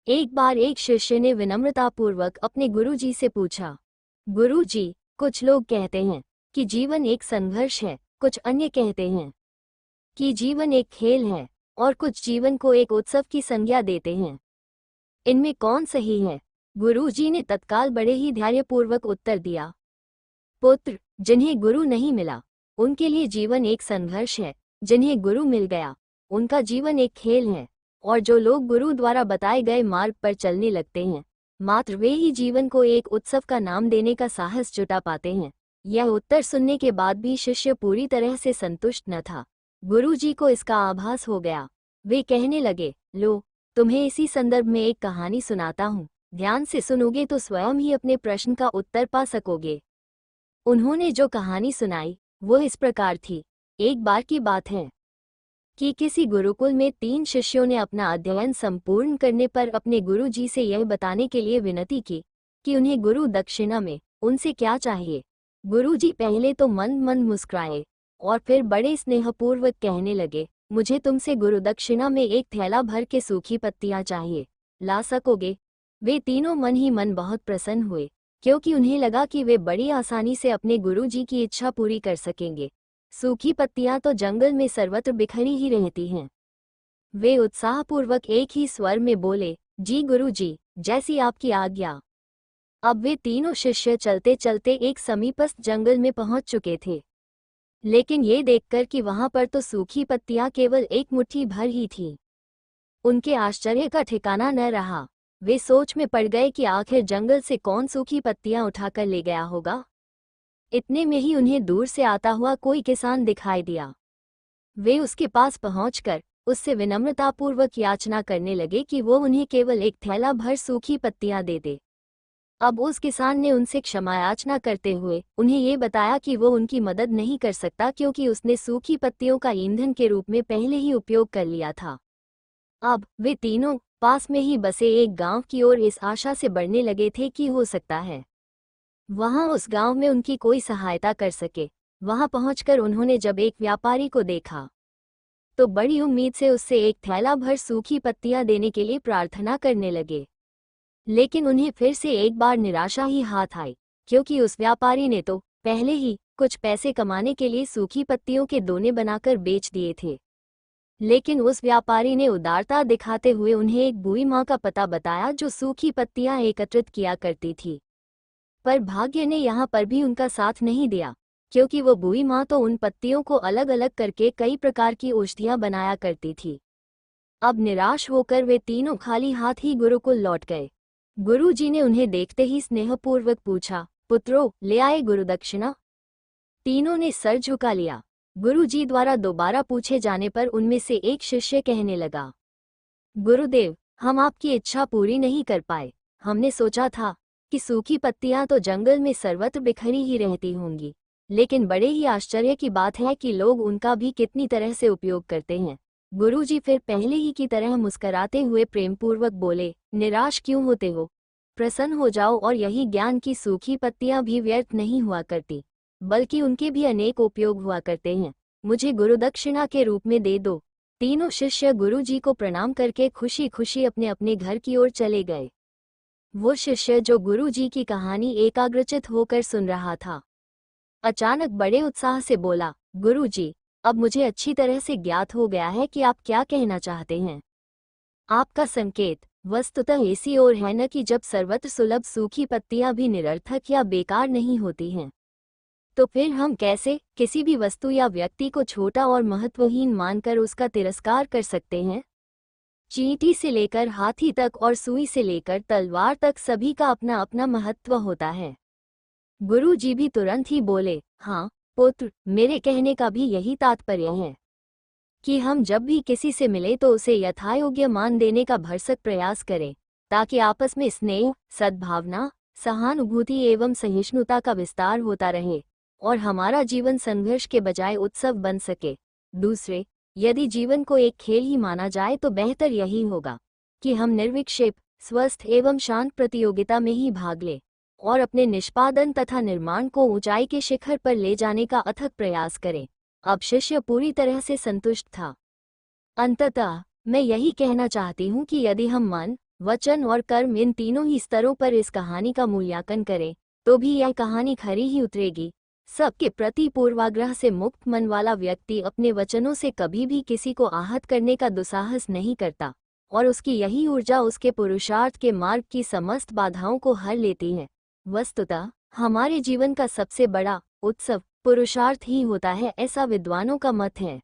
एक बार एक शिष्य ने विनम्रतापूर्वक अपने गुरुजी से पूछा, गुरुजी, कुछ लोग कहते हैं कि जीवन एक संघर्ष है, कुछ अन्य कहते हैं कि जीवन एक खेल है, और कुछ जीवन को एक उत्सव की संज्ञा देते हैं। इनमें कौन सही है? गुरुजी ने तत्काल बड़े ही धैर्यपूर्वक उत्तर दिया, पुत्र, जिन्हें गुरु नहीं मिला उनके लिए जीवन एक संघर्ष है, जिन्हें गुरु मिल गया उनका जीवन एक खेल है, और जो लोग गुरु द्वारा बताए गए मार्ग पर चलने लगते हैं, मात्र वे ही जीवन को एक उत्सव का नाम देने का साहस जुटा पाते हैं। यह उत्तर सुनने के बाद भी शिष्य पूरी तरह से संतुष्ट न था। गुरुजी को इसका आभास हो गया। वे कहने लगे, लो, तुम्हें इसी संदर्भ में एक कहानी सुनाता हूँ, ध्यान से सुनोगे तो स्वयं ही अपने प्रश्न का उत्तर पा सकोगे। उन्होंने जो कहानी सुनाई वो इस प्रकार थी। एक बार की बात है कि किसी गुरुकुल में 3 शिष्यों ने अपना अध्ययन संपूर्ण करने पर अपने गुरुजी से यह बताने के लिए विनती की कि उन्हें गुरु दक्षिणा में उनसे क्या चाहिए। गुरुजी पहले तो मंद मंद मुस्कुराए और फिर बड़े स्नेहपूर्वक कहने लगे, मुझे तुमसे गुरु दक्षिणा में एक थैला भर के सूखी पत्तियां चाहिए, ला सकोगे? वे तीनों मन ही मन बहुत प्रसन्न हुए, क्योंकि उन्हें लगा कि वे बड़ी आसानी से अपने गुरुजी की इच्छा पूरी कर सकेंगे। सूखी पत्तियां तो जंगल में सर्वत्र बिखरी ही रहती हैं। वे उत्साहपूर्वक एक ही स्वर में बोले, जी गुरुजी, जैसी आपकी आज्ञा। अब वे तीनों शिष्य चलते चलते एक समीपस्थ जंगल में पहुंच चुके थे, लेकिन ये देखकर कि वहां पर तो सूखी पत्तियां केवल एक मुट्ठी भर ही थीं, उनके आश्चर्य का ठिकाना न रहा। वे सोच में पड़ गए कि आखिर जंगल से कौन सूखी पत्तियां उठाकर ले गया होगा। इतने में ही उन्हें दूर से आता हुआ कोई किसान दिखाई दिया। वे उसके पास पहुंचकर उससे विनम्रतापूर्वक याचना करने लगे कि वो उन्हें केवल एक थैला भर सूखी पत्तियां दे दे। अब उस किसान ने उनसे क्षमा याचना करते हुए उन्हें ये बताया कि वो उनकी मदद नहीं कर सकता, क्योंकि उसने सूखी पत्तियों का ईंधन के रूप में पहले ही उपयोग कर लिया था। अब वे तीनों पास में ही बसे एक गांव की ओर इस आशा से बढ़ने लगे थे कि हो सकता है वहां उस गांव में उनकी कोई सहायता कर सके। वहां पहुंचकर उन्होंने जब एक व्यापारी को देखा तो बड़ी उम्मीद से उससे एक थैला भर सूखी पत्तियां देने के लिए प्रार्थना करने लगे। लेकिन उन्हें फिर से एक बार निराशा ही हाथ आई, क्योंकि उस व्यापारी ने तो पहले ही कुछ पैसे कमाने के लिए सूखी पत्तियों के दोने बनाकर बेच दिए थे। लेकिन उस व्यापारी ने उदारता दिखाते हुए उन्हें एक बूढ़ी माँ का पता बताया जो सूखी पत्तियां एकत्रित किया करती थी। पर भाग्य ने यहाँ पर भी उनका साथ नहीं दिया, क्योंकि वो बूढ़ी माँ तो उन पत्तियों को अलग अलग करके कई प्रकार की औषधियां बनाया करती थी। अब निराश होकर वे तीनों खाली हाथ ही गुरुकुल लौट गए। गुरुजी ने उन्हें देखते ही स्नेहपूर्वक पूछा, पुत्रों, ले आए गुरुदक्षिणा? तीनों ने सर झुका लिया। गुरुजी द्वारा दोबारा पूछे जाने पर उनमें से एक शिष्य कहने लगा, गुरुदेव, हम आपकी इच्छा पूरी नहीं कर पाए। हमने सोचा था कि सूखी पत्तियां तो जंगल में सर्वत्र बिखरी ही रहती होंगी, लेकिन बड़े ही आश्चर्य की बात है कि लोग उनका भी कितनी तरह से उपयोग करते हैं। गुरुजी फिर पहले ही की तरह मुस्कराते हुए प्रेमपूर्वक बोले, निराश क्यों होते हो? प्रसन्न हो जाओ, और यही ज्ञान की सूखी पत्तियां भी व्यर्थ नहीं हुआ करती, बल्कि उनके भी अनेक उपयोग हुआ करते हैं। मुझे गुरुदक्षिणा के रूप में दे दो। तीनों शिष्य गुरुजी को प्रणाम करके खुशी खुशी अपने अपने घर की ओर चले गए। वो शिष्य जो गुरुजी की कहानी एकाग्रचित होकर सुन रहा था, अचानक बड़े उत्साह से बोला, गुरुजी, अब मुझे अच्छी तरह से ज्ञात हो गया है कि आप क्या कहना चाहते हैं। आपका संकेत वस्तुतः इसी ओर है न कि जब सर्वत्र सुलभ सूखी पत्तियां भी निरर्थक या बेकार नहीं होती हैं, तो फिर हम कैसे किसी भी वस्तु या व्यक्ति को छोटा और महत्वहीन मानकर उसका तिरस्कार कर सकते हैं। चींटी से लेकर हाथी तक और सुई से लेकर तलवार तक सभी का अपना अपना महत्व होता है। गुरुजी भी तुरंत ही बोले, हाँ पुत्र, मेरे कहने का भी यही तात्पर्य है कि हम जब भी किसी से मिले तो उसे यथायोग्य मान देने का भरसक प्रयास करें, ताकि आपस में स्नेह, सद्भावना, सहानुभूति एवं सहिष्णुता का विस्तार होता रहे और हमारा जीवन संघर्ष के बजाय उत्सव बन सके। दूसरे, यदि जीवन को एक खेल ही माना जाए तो बेहतर यही होगा कि हम निर्विक्षेप, स्वस्थ एवं शांत प्रतियोगिता में ही भाग लें और अपने निष्पादन तथा निर्माण को ऊंचाई के शिखर पर ले जाने का अथक प्रयास करें। अब शिष्य पूरी तरह से संतुष्ट था। अंततः मैं यही कहना चाहती हूँ कि यदि हम मन, वचन और कर्म इन तीनों ही स्तरों पर इस कहानी का मूल्यांकन करें तो भी यह कहानी खरी ही उतरेगी। सबके प्रति पूर्वाग्रह से मुक्त मन वाला व्यक्ति अपने वचनों से कभी भी किसी को आहत करने का दुस्साहस नहीं करता और उसकी यही ऊर्जा उसके पुरुषार्थ के मार्ग की समस्त बाधाओं को हर लेती है। वस्तुतः हमारे जीवन का सबसे बड़ा उत्सव पुरुषार्थ ही होता है, ऐसा विद्वानों का मत है।